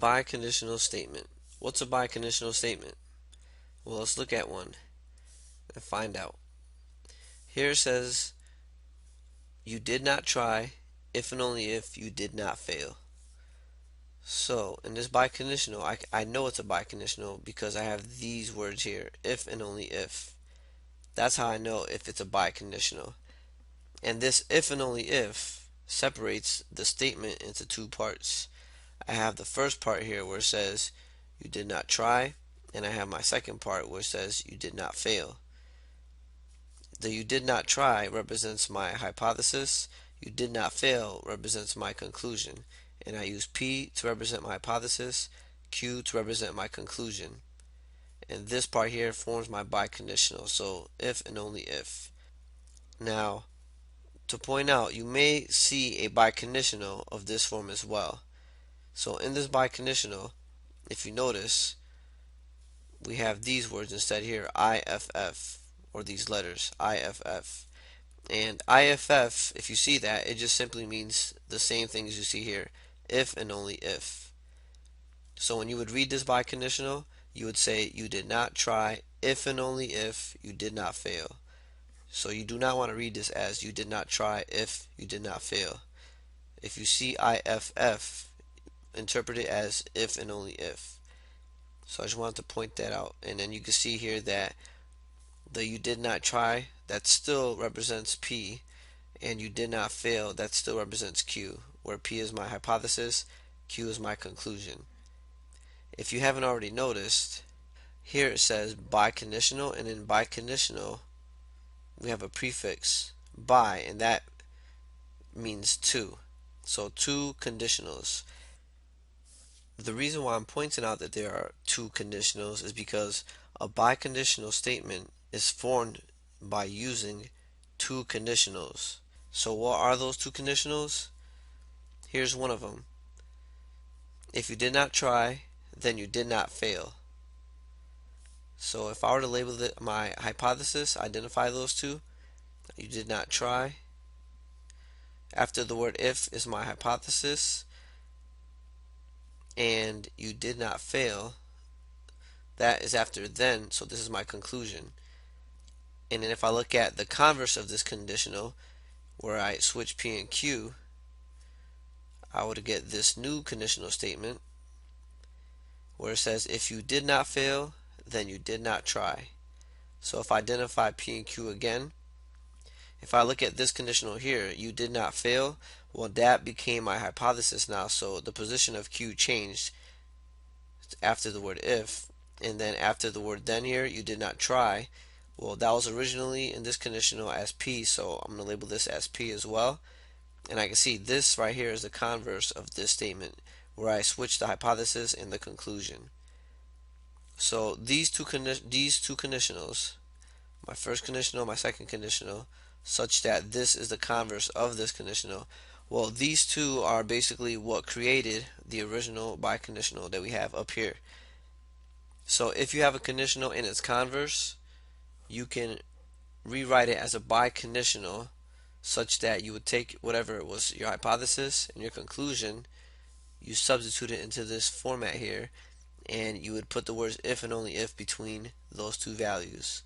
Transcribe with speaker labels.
Speaker 1: Biconditional statement. What's a biconditional statement? Well, let's look at one and find out. Here it says, you did not try if and only if you did not fail. So, in this biconditional, I know it's a biconditional because I have these words here, if and only if. That's how I know if it's a biconditional. And this if and only if separates the statement into two parts. I have the first part here where it says you did not try, and I have my second part where it says you did not fail. The you did not try represents my hypothesis, you did not fail represents my conclusion, and I use P to represent my hypothesis, Q to represent my conclusion. And this part here forms my biconditional, so if and only if. Now, to point out, you may see a biconditional of this form as well. So in this biconditional, if you notice, we have these words instead here, IFF, or these letters, IFF. And IFF, if you see that, it just simply means the same thing as you see here, if and only if. So when you would read this biconditional, you would say you did not try if and only if you did not fail. So you do not want to read this as you did not try if you did not fail. If you see IFF, interpret it as if and only if. So I just wanted to point that out. And then you can see here that the you did not try, that still represents P, and you did not fail, that still represents Q, where P is my hypothesis, Q is my conclusion. If you haven't already noticed, here it says biconditional, and in biconditional we have a prefix bi, and that means two. So two conditionals. The reason why I'm pointing out that there are two conditionals is because a biconditional statement is formed by using two conditionals. So what are those two conditionals? Here's one of them. If you did not try, then you did not fail. So if I were to label my hypothesis, identify those two, you did not try. After the word if is my hypothesis, and you did not fail, that is after then, so this is my conclusion. And then if I look at the converse of this conditional, where I switch P and Q, I would get this new conditional statement where it says if you did not fail, then you did not try. So if I identify P and Q again, if I look at this conditional here, you did not fail, well, that became my hypothesis now, so the position of Q changed after the word if, and then after the word then here, you did not try. Well, that was originally in this conditional as P, so I'm going to label this as P as well. And I can see this right here is the converse of this statement, where I switch the hypothesis and the conclusion. So these two conditionals, my first conditional, my second conditional, such that this is the converse of this conditional, well, these two are basically what created the original biconditional that we have up here. So if you have a conditional in its converse, you can rewrite it as a biconditional such that you would take whatever was your hypothesis and your conclusion, you substitute it into this format here, and you would put the words if and only if between those two values.